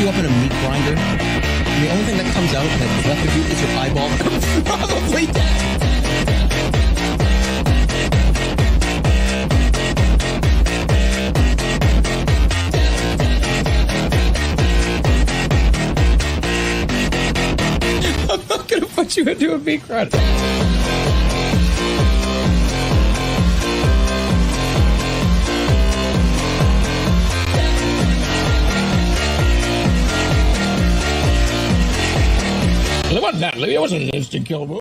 you up in a meat grinder, and the only thing that comes out that's left of you is your eyeball? Probably that. I'm not gonna put you into a meat grinder. It wasn't that, Louie. It wasn't an instant kill move.